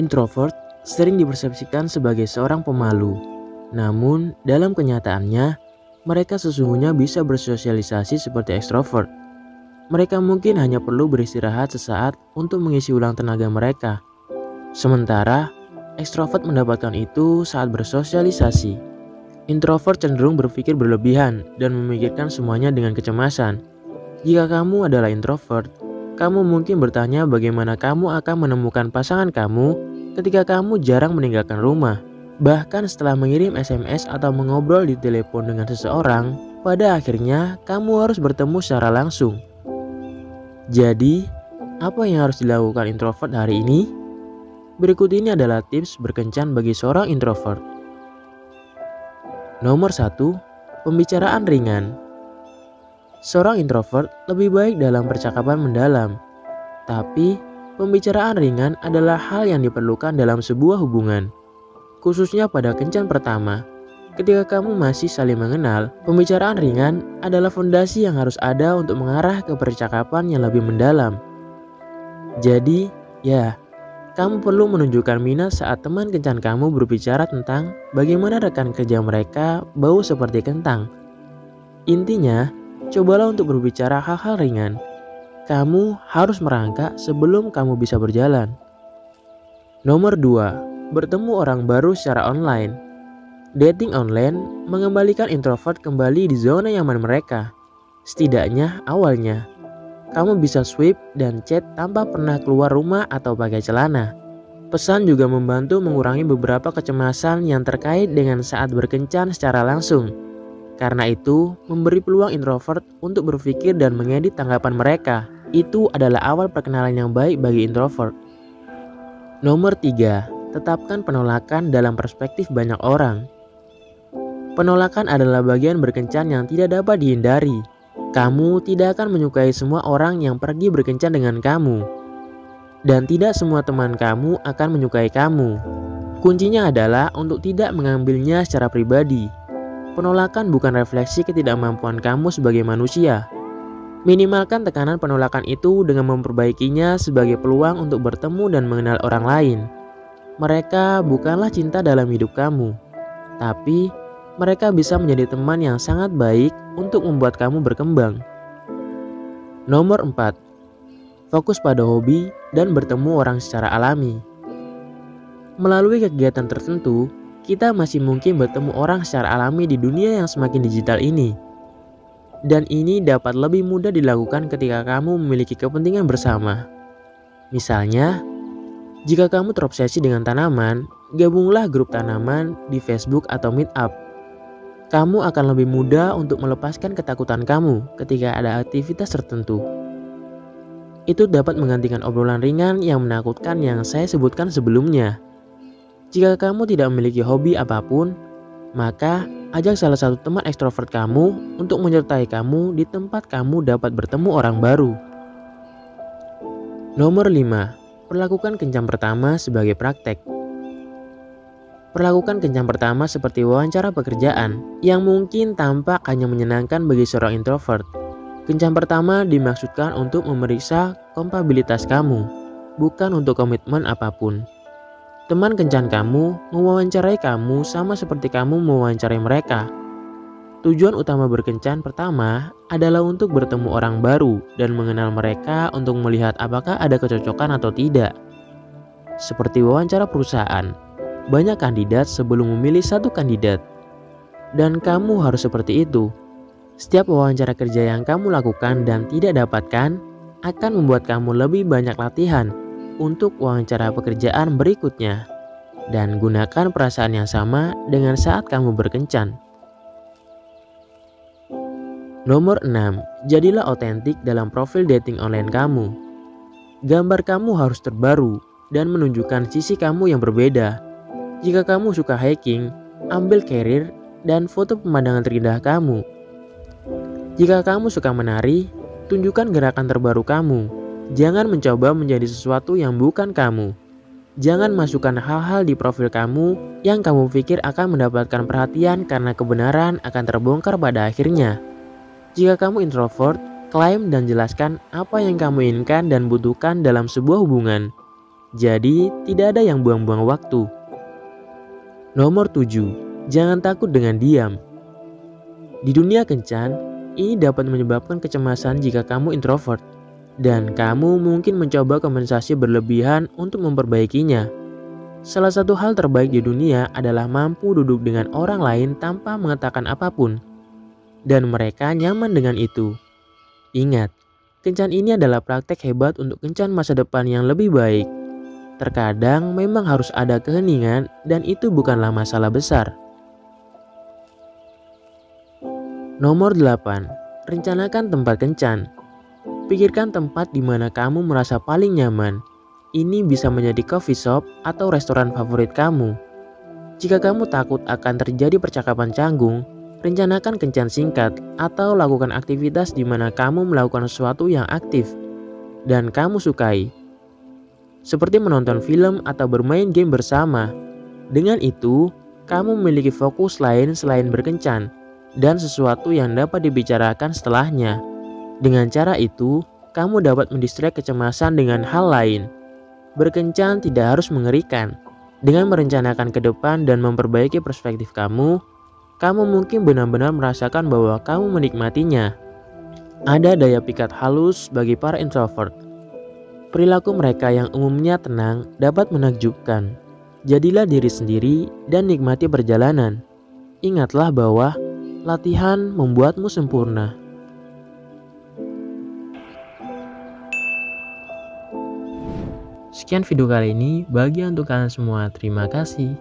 Introvert sering dipersepsikan sebagai seorang pemalu. Namun, dalam kenyataannya, mereka sesungguhnya bisa bersosialisasi seperti ekstrovert. Mereka mungkin hanya perlu beristirahat sesaat untuk mengisi ulang tenaga mereka. Sementara, ekstrovert mendapatkan itu saat bersosialisasi. Introvert cenderung berpikir berlebihan dan memikirkan semuanya dengan kecemasan. Jika kamu adalah introvert, kamu mungkin bertanya bagaimana kamu akan menemukan pasangan kamu ketika kamu jarang meninggalkan rumah. Bahkan setelah mengirim SMS atau mengobrol di telepon dengan seseorang, pada akhirnya kamu harus bertemu secara langsung. Jadi, apa yang harus dilakukan introvert hari ini? Berikut ini adalah tips berkencan bagi seorang introvert. Nomor 1, pembicaraan ringan. Seorang introvert lebih baik dalam percakapan mendalam. Tapi, pembicaraan ringan adalah hal yang diperlukan dalam sebuah hubungan. Khususnya pada kencan pertama. Ketika kamu masih saling mengenal, pembicaraan ringan adalah fondasi yang harus ada untuk mengarah ke percakapan yang lebih mendalam. Jadi, kamu perlu menunjukkan minat saat teman kencan kamu berbicara tentang bagaimana rekan kerja mereka bau seperti kentang. Intinya, cobalah untuk berbicara hal-hal ringan. Kamu harus merangkak sebelum kamu bisa berjalan. Nomor 2, bertemu orang baru secara online. Dating online mengembalikan introvert kembali di zona nyaman mereka. Setidaknya awalnya. Kamu bisa swipe dan chat tanpa pernah keluar rumah atau pakai celana. Pesan juga membantu mengurangi beberapa kecemasan yang terkait dengan saat berkencan secara langsung. Karena itu, memberi peluang introvert untuk berpikir dan mengedit tanggapan mereka. Itu adalah awal perkenalan yang baik bagi introvert. Nomor 3, tetapkan penolakan dalam perspektif banyak orang. Penolakan adalah bagian berkencan yang tidak dapat dihindari. Kamu tidak akan menyukai semua orang yang pergi berkencan dengan kamu. Dan tidak semua teman kamu akan menyukai kamu. Kuncinya adalah untuk tidak mengambilnya secara pribadi. Penolakan bukan refleksi ketidakmampuan kamu sebagai manusia. Minimalkan tekanan penolakan itu dengan memperbaikinya sebagai peluang untuk bertemu dan mengenal orang lain. Mereka bukanlah cinta dalam hidup kamu, tapi mereka bisa menjadi teman yang sangat baik untuk membuat kamu berkembang. Nomor 4, fokus pada hobi dan bertemu orang secara alami. Melalui kegiatan tertentu, kita masih mungkin bertemu orang secara alami di dunia yang semakin digital ini. Dan ini dapat lebih mudah dilakukan ketika kamu memiliki kepentingan bersama. Misalnya, jika kamu terobsesi dengan tanaman, gabunglah grup tanaman di Facebook atau Meetup. Kamu akan lebih mudah untuk melepaskan ketakutan kamu ketika ada aktivitas tertentu. Itu dapat menggantikan obrolan ringan yang menakutkan yang saya sebutkan sebelumnya. Jika kamu tidak memiliki hobi apapun, maka ajak salah satu teman ekstrovert kamu untuk menyertai kamu di tempat kamu dapat bertemu orang baru. Nomor 5, perlakukan kencan pertama sebagai praktek. Perlakukan kencan pertama seperti wawancara pekerjaan yang mungkin tampak hanya menyenangkan bagi seorang introvert. Kencan pertama dimaksudkan untuk memeriksa kompatibilitas kamu, bukan untuk komitmen apapun. Teman kencan kamu mewawancarai kamu sama seperti kamu mewawancarai mereka. Tujuan utama berkencan pertama adalah untuk bertemu orang baru dan mengenal mereka untuk melihat apakah ada kecocokan atau tidak. Seperti wawancara perusahaan. Banyak kandidat sebelum memilih satu kandidat. Dan kamu harus seperti itu. Setiap wawancara kerja yang kamu lakukan dan tidak dapatkan akan membuat kamu lebih banyak latihan untuk wawancara pekerjaan berikutnya. Dan gunakan perasaan yang sama dengan saat kamu berkencan. Nomor 6, jadilah otentik dalam profil dating online kamu. Gambar kamu harus terbaru dan menunjukkan sisi kamu yang berbeda. Jika kamu suka hiking, ambil karir dan foto pemandangan terindah kamu. Jika kamu suka menari, tunjukkan gerakan terbaru kamu. Jangan mencoba menjadi sesuatu yang bukan kamu. Jangan masukkan hal-hal di profil kamu yang kamu pikir akan mendapatkan perhatian karena kebenaran akan terbongkar pada akhirnya. Jika kamu introvert, klaim dan jelaskan apa yang kamu inginkan dan butuhkan dalam sebuah hubungan. Jadi tidak ada yang buang-buang waktu. Nomor 7. Jangan takut dengan diam. Di dunia kencan, ini dapat menyebabkan kecemasan jika kamu introvert. Dan kamu mungkin mencoba kompensasi berlebihan untuk memperbaikinya. Salah satu hal terbaik di dunia adalah mampu duduk dengan orang lain tanpa mengatakan apapun. Dan mereka nyaman dengan itu. Ingat, kencan ini adalah praktek hebat untuk kencan masa depan yang lebih baik. Terkadang memang harus ada keheningan dan itu bukanlah masalah besar. Nomor 8. Rencanakan tempat kencan. Pikirkan tempat di mana kamu merasa paling nyaman. Ini bisa menjadi coffee shop atau restoran favorit kamu. Jika kamu takut akan terjadi percakapan canggung, rencanakan kencan singkat atau lakukan aktivitas di mana kamu melakukan sesuatu yang aktif dan kamu sukai. Seperti menonton film atau bermain game bersama. Dengan itu, kamu memiliki fokus lain selain berkencan dan sesuatu yang dapat dibicarakan setelahnya. Dengan cara itu, kamu dapat mendistract kecemasan dengan hal lain. Berkencan tidak harus mengerikan. Dengan merencanakan ke depan dan memperbaiki perspektif kamu mungkin benar-benar merasakan bahwa kamu menikmatinya. Ada daya pikat halus bagi para introvert. Perilaku mereka yang umumnya tenang dapat menakjubkan. Jadilah diri sendiri dan nikmati perjalanan. Ingatlah bahwa latihan membuatmu sempurna. Sekian video kali ini, bagi untuk kalian semua terima kasih.